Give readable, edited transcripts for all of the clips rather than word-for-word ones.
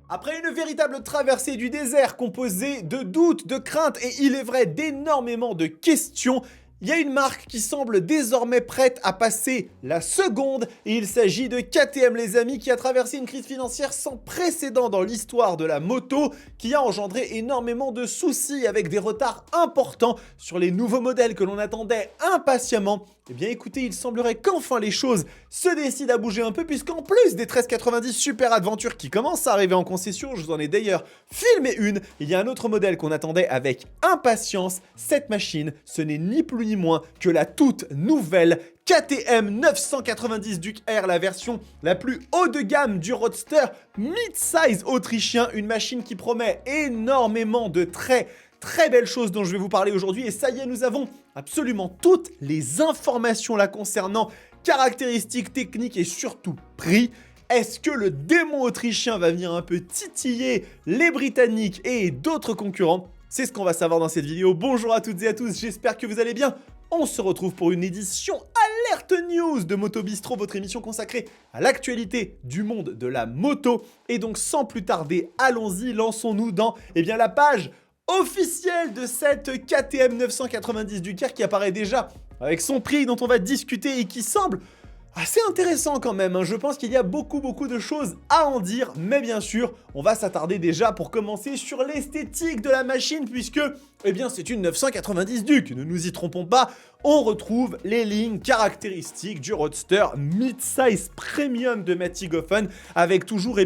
Après une véritable traversée du désert composée de doutes, de craintes et il est vrai d'énormément de questions, il y a une marque qui semble désormais prête à passer la seconde et il s'agit de KTM les amis qui a traversé une crise financière sans précédent dans l'histoire de la moto qui a engendré énormément de soucis avec des retards importants sur les nouveaux modèles que l'on attendait impatiemment. Eh bien écoutez, il semblerait qu'enfin les choses se décident à bouger un peu puisqu'en plus des 1390 Super Adventure qui commencent à arriver en concession, je vous en ai d'ailleurs filmé une, il y a un autre modèle qu'on attendait avec impatience. Cette machine, ce n'est ni plus ni moins que la toute nouvelle KTM 990 Duke R, la version la plus haut de gamme du roadster mid-size autrichien, une machine qui promet énormément de très belles choses dont je vais vous parler aujourd'hui. Et ça y est, nous avons absolument toutes les informations là concernant caractéristiques techniques et surtout prix. Est-ce que le démon autrichien va venir un peu titiller les Britanniques et d'autres concurrents? C'est ce qu'on va savoir dans cette vidéo. Bonjour à toutes et à tous, j'espère que vous allez bien. On se retrouve pour une édition Alerte News de Moto Bistro, votre émission consacrée à l'actualité du monde de la moto. Et donc sans plus tarder, allons-y, lançons-nous dans la page officielle de cette KTM 990 Duke R qui apparaît déjà avec son prix dont on va discuter et qui semble assez intéressant quand même, hein. Je pense qu'il y a beaucoup de choses à en dire, mais bien sûr, on va s'attarder déjà pour commencer sur l'esthétique de la machine puisque, c'est une 990 Duke, ne nous y trompons pas, on retrouve les lignes caractéristiques du roadster mid-size premium de Mattighofen avec toujours,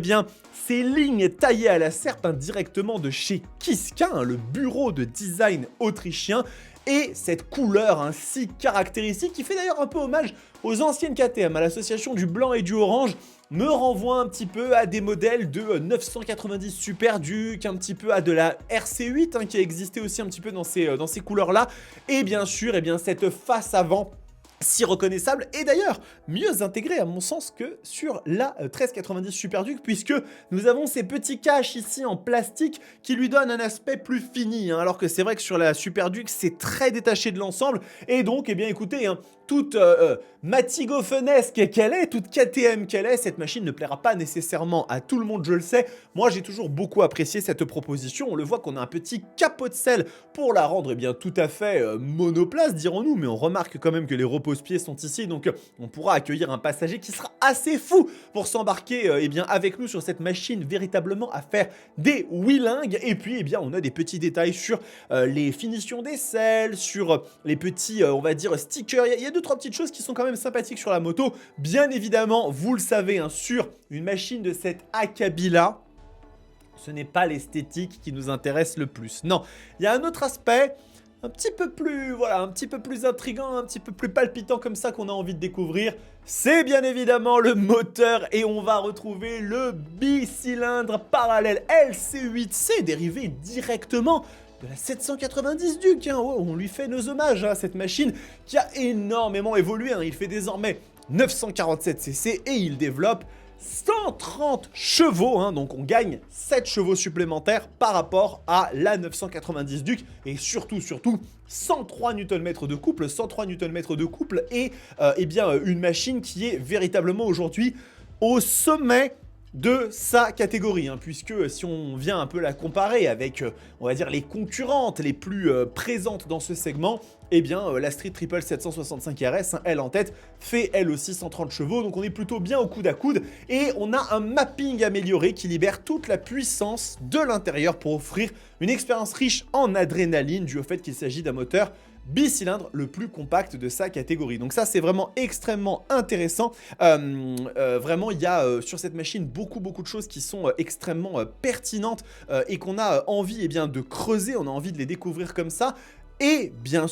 ces lignes taillées à la serpe directement de chez Kiska, le bureau de design autrichien. Et cette couleur si caractéristique qui fait d'ailleurs un peu hommage aux anciennes KTM, à l'association du blanc et du orange, me renvoie un petit peu à des modèles de 990 Super Duke, un petit peu à de la RC8 qui a existé aussi un petit peu dans ces couleurs-là. Et bien sûr, cette face avant si reconnaissable et d'ailleurs mieux intégré à mon sens que sur la 1390 Super Duke puisque nous avons ces petits caches ici en plastique qui lui donnent un aspect plus fini alors que c'est vrai que sur la Super Duke c'est très détaché de l'ensemble et donc écoutez toute Mattighofenesque qu'elle est, toute KTM qu'elle est, cette machine ne plaira pas nécessairement à tout le monde, je le sais. Moi j'ai toujours beaucoup apprécié cette proposition, on le voit qu'on a un petit capot de selle pour la rendre tout à fait monoplace dirons-nous, mais on remarque quand même que les repose-pieds sont ici, donc on pourra accueillir un passager qui sera assez fou pour s'embarquer avec nous sur cette machine véritablement à faire des wheelings. Et puis on a des petits détails sur les finitions des selles, sur les petits on va dire stickers, il y a 2-3 petites choses qui sont quand même sympathiques sur la moto. Bien évidemment, vous le savez, sur une machine de cette acabit-là, ce n'est pas l'esthétique qui nous intéresse le plus. Non, il y a un autre aspect un petit peu plus intriguant, un petit peu plus palpitant comme ça qu'on a envie de découvrir. C'est bien évidemment le moteur et on va retrouver le bicylindre parallèle LC8C dérivé directement de la 790 Duke, on lui fait nos hommages à cette machine qui a énormément évolué, il fait désormais 947 cc et il développe 130 chevaux, donc on gagne 7 chevaux supplémentaires par rapport à la 990 Duke et surtout 103 Nm de couple, et une machine qui est véritablement aujourd'hui au sommet de sa catégorie, puisque si on vient un peu la comparer avec, on va dire, les concurrentes les plus présentes dans ce segment, la Street Triple 765 RS, elle en tête, fait elle aussi 130 chevaux, donc on est plutôt bien au coude à coude, et on a un mapping amélioré qui libère toute la puissance de l'intérieur pour offrir une expérience riche en adrénaline, dû au fait qu'il s'agit d'un moteur bicylindre le plus compact de sa catégorie. Donc ça c'est vraiment extrêmement intéressant. Vraiment il y a sur cette machine beaucoup de choses qui sont extrêmement pertinentes et qu'on a envie de creuser, on a envie de les découvrir comme ça. Et bien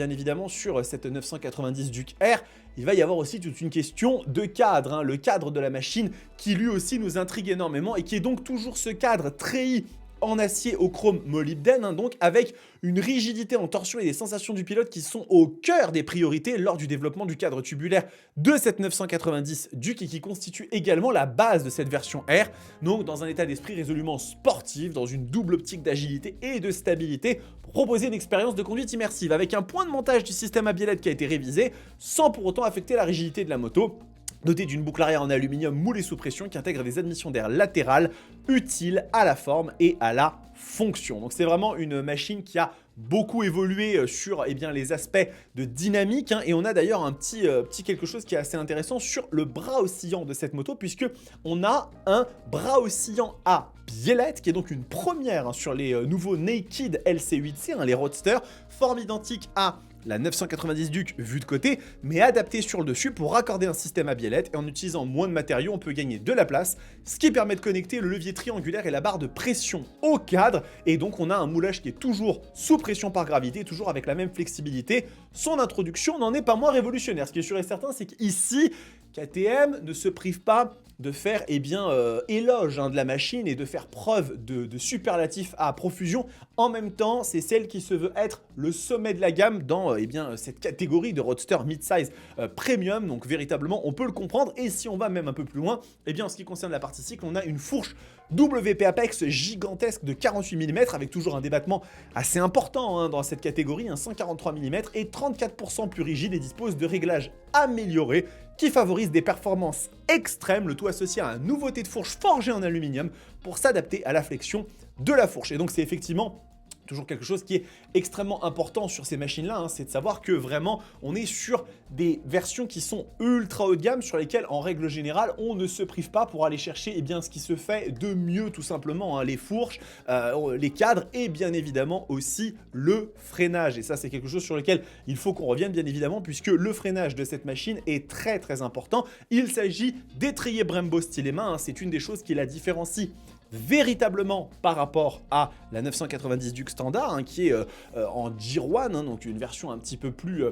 évidemment sur cette 990 Duke R, il va y avoir aussi toute une question de cadre, le cadre de la machine qui lui aussi nous intrigue énormément et qui est donc toujours ce cadre treillis en acier au chrome molybdène, donc avec une rigidité en torsion et des sensations du pilote qui sont au cœur des priorités lors du développement du cadre tubulaire de cette 990 Duke et qui constitue également la base de cette version R, donc dans un état d'esprit résolument sportif, dans une double optique d'agilité et de stabilité, pour proposer une expérience de conduite immersive avec un point de montage du système à biellette qui a été révisé sans pour autant affecter la rigidité de la moto. doté d'une boucle arrière en aluminium moulée sous pression qui intègre des admissions d'air latérales utiles à la forme et à la fonction. Donc c'est vraiment une machine qui a beaucoup évolué sur les aspects de dynamique, hein, et on a d'ailleurs un petit quelque chose qui est assez intéressant sur le bras oscillant de cette moto, puisque on a un bras oscillant à biellette qui est donc une première, hein, sur les nouveaux Naked LC8C, hein, les roadsters, forme identique à la 990 Duke vue de côté, mais adaptée sur le dessus pour raccorder un système à biellette, et en utilisant moins de matériaux, on peut gagner de la place, ce qui permet de connecter le levier triangulaire et la barre de pression au cadre, et donc on a un moulage qui est toujours sous pression par gravité, toujours avec la même flexibilité. Son introduction n'en est pas moins révolutionnaire. Ce qui est sûr et certain, c'est qu'ici, KTM ne se prive pas de faire éloge, hein, de la machine et de faire preuve de superlatifs à profusion. En même temps, c'est celle qui se veut être le sommet de la gamme dans cette catégorie de roadster mid-size premium. Donc véritablement, on peut le comprendre. Et si on va même un peu plus loin, en ce qui concerne la partie cycle, on a une fourche WP Apex gigantesque de 48 mm avec toujours un débattement assez important, hein, dans cette catégorie, un 143 mm et 34% plus rigide, et dispose de réglages améliorés qui favorisent des performances extrêmes, le tout associé à un nouveauté de fourche forgée en aluminium pour s'adapter à la flexion de la fourche. Et donc c'est effectivement toujours quelque chose qui est extrêmement important sur ces machines-là, hein, c'est de savoir que vraiment on est sur des versions qui sont ultra haut de gamme, sur lesquelles en règle générale on ne se prive pas pour aller chercher ce qui se fait de mieux tout simplement, hein, les fourches, les cadres et bien évidemment aussi le freinage. Et ça c'est quelque chose sur lequel il faut qu'on revienne bien évidemment, puisque le freinage de cette machine est très très important. Il s'agit d'étriers Brembo stylet main, hein, c'est une des choses qui la différencie véritablement par rapport à la 990 Duke standard, hein, qui est en Gear One, hein, donc une version un petit peu plus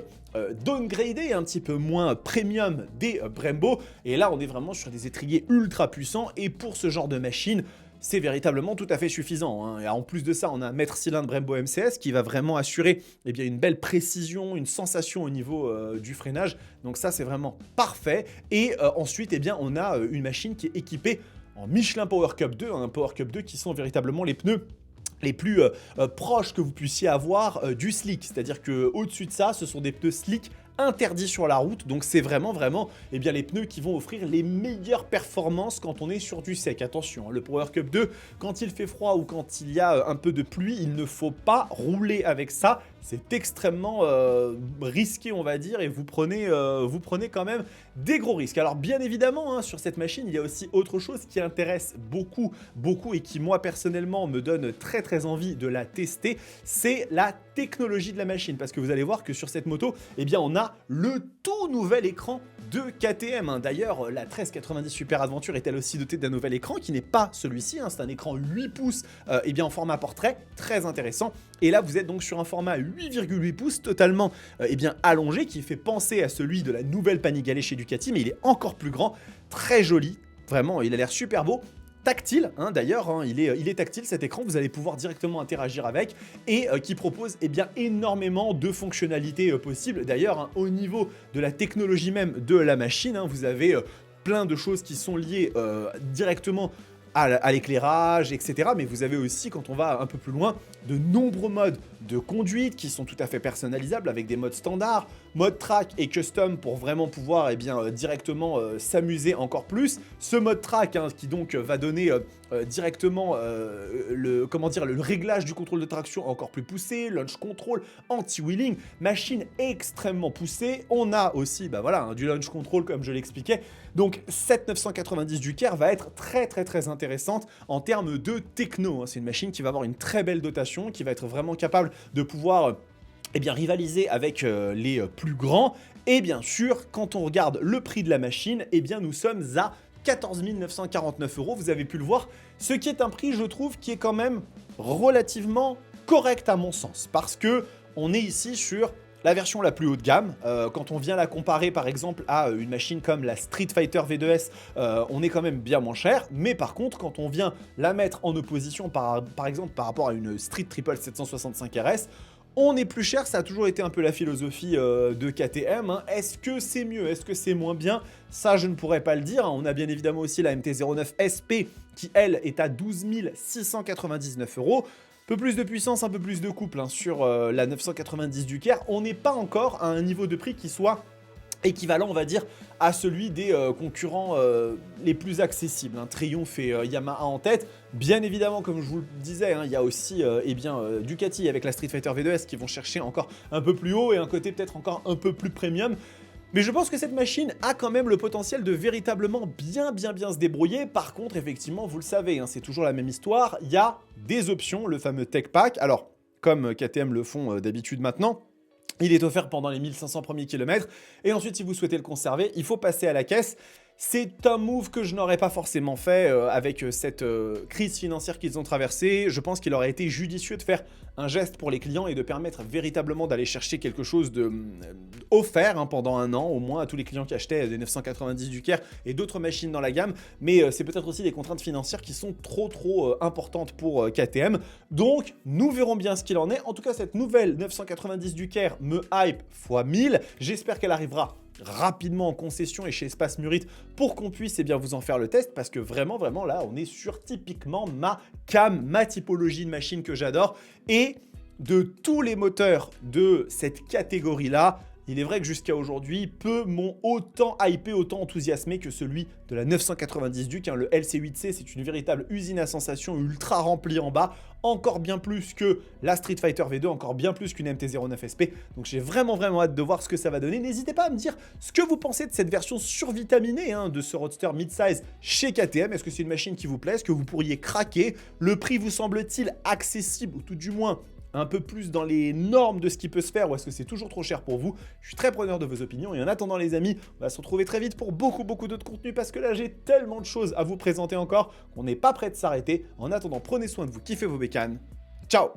downgradée, un petit peu moins premium des Brembo. Et là on est vraiment sur des étriers ultra puissants, et pour ce genre de machine c'est véritablement tout à fait suffisant, hein. Et en plus de ça, on a un mètre cylindre Brembo MCS qui va vraiment assurer une belle précision, une sensation au niveau du freinage. Donc ça c'est vraiment parfait. Et ensuite on a une machine qui est équipée en Michelin Power Cup 2, un Power Cup 2 qui sont véritablement les pneus les plus proches que vous puissiez avoir du slick. C'est-à-dire qu'au-dessus de ça, ce sont des pneus slick interdits sur la route. Donc c'est vraiment les pneus qui vont offrir les meilleures performances quand on est sur du sec. Attention, hein, le Power Cup 2, quand il fait froid ou quand il y a un peu de pluie, il ne faut pas rouler avec ça. C'est extrêmement risqué, on va dire, et vous prenez quand même des gros risques. Alors bien évidemment, hein, sur cette machine, il y a aussi autre chose qui intéresse beaucoup et qui moi personnellement me donne très très envie de la tester, c'est la technologie de la machine. Parce que vous allez voir que sur cette moto, on a le tout nouvel écran de KTM, hein. D'ailleurs, la 1390 Super Adventure est elle aussi dotée d'un nouvel écran qui n'est pas celui-ci, hein. C'est un écran 8 pouces en format portrait, très intéressant. Et là, vous êtes donc sur un format 8,8 pouces totalement allongé, qui fait penser à celui de la nouvelle Panigale chez Ducati, mais il est encore plus grand, très joli, vraiment, il a l'air super beau. Tactile, hein, d'ailleurs, hein, il est tactile cet écran, vous allez pouvoir directement interagir avec, et qui propose énormément de fonctionnalités possibles. D'ailleurs, hein, au niveau de la technologie même de la machine, hein, vous avez plein de choses qui sont liées directement à l'éclairage, etc. Mais vous avez aussi, quand on va un peu plus loin, de nombreux modes de conduite qui sont tout à fait personnalisables, avec des modes standards, mode track et custom pour vraiment pouvoir directement s'amuser encore plus. Ce mode track, hein, qui donc va donner directement le réglage du contrôle de traction encore plus poussé, launch control, anti-wheeling, machine extrêmement poussée. On a aussi du launch control comme je l'expliquais. Donc cette 990 Duker va être très très très intéressante en termes de techno, hein. C'est une machine qui va avoir une très belle dotation, qui va être vraiment capable de pouvoir rivaliser avec les plus grands. Et bien sûr, quand on regarde le prix de la machine, nous sommes à 14 949 €. Vous avez pu le voir, ce qui est un prix, je trouve, qui est quand même relativement correct à mon sens, parce que on est ici sur la version la plus haut de gamme. Quand on vient la comparer par exemple à une machine comme la Street Fighter V2S, on est quand même bien moins cher. Mais par contre, quand on vient la mettre en opposition par exemple par rapport à une Street Triple 765 RS, on est plus cher. Ça a toujours été un peu la philosophie de KTM, hein. Est-ce que c'est mieux? Est-ce que c'est moins bien? Ça, je ne pourrais pas le dire, hein. On a bien évidemment aussi la MT-09 SP qui, elle, est à 12 699 €. Un peu plus de puissance, un peu plus de couple, hein, sur la 990 Duker. On n'est pas encore à un niveau de prix qui soit équivalent, on va dire, à celui des concurrents les plus accessibles. Triumph et Yamaha en tête. Bien évidemment, comme je vous le disais, il y a aussi Ducati avec la Street Fighter V2S qui vont chercher encore un peu plus haut et un côté peut-être encore un peu plus premium. Mais je pense que cette machine a quand même le potentiel de véritablement bien se débrouiller. Par contre, effectivement, vous le savez, c'est toujours la même histoire. Il y a des options, le fameux Tech Pack. Alors, comme KTM le font d'habitude maintenant, il est offert pendant les 1500 premiers kilomètres. Et ensuite, si vous souhaitez le conserver, il faut passer à la caisse. C'est un move que je n'aurais pas forcément fait avec cette crise financière qu'ils ont traversée. Je pense qu'il aurait été judicieux de faire un geste pour les clients et de permettre véritablement d'aller chercher quelque chose de offert pendant un an, au moins à tous les clients qui achetaient des 990 Duker et d'autres machines dans la gamme. Mais c'est peut-être aussi des contraintes financières qui sont trop importantes pour KTM. Donc, nous verrons bien ce qu'il en est. En tout cas, cette nouvelle 990 Duker me hype x 1000. J'espère qu'elle arrivera rapidement en concession et chez Espace Murit pour qu'on puisse vous en faire le test, parce que vraiment là on est sur typiquement ma cam, ma typologie de machine que j'adore. Et de tous les moteurs de cette catégorie là, il est vrai que jusqu'à aujourd'hui, peu m'ont autant hypé, autant enthousiasmé que celui de la 990 Duke. Le LC8C, c'est une véritable usine à sensations ultra remplie en bas, encore bien plus que la Street Fighter V2, encore bien plus qu'une MT-09 SP. Donc j'ai vraiment hâte de voir ce que ça va donner. N'hésitez pas à me dire ce que vous pensez de cette version survitaminée de ce Roadster mid-size chez KTM. Est-ce que c'est une machine qui vous plaît? Est-ce que vous pourriez craquer? Le prix vous semble-t-il accessible, ou tout du moins un peu plus dans les normes de ce qui peut se faire, ou est-ce que c'est toujours trop cher pour vous? Je suis très preneur de vos opinions, et en attendant les amis, on va se retrouver très vite pour beaucoup d'autres contenus, parce que là j'ai tellement de choses à vous présenter encore qu'on n'est pas prêt de s'arrêter. En attendant, prenez soin de vous, kiffez vos bécanes. Ciao!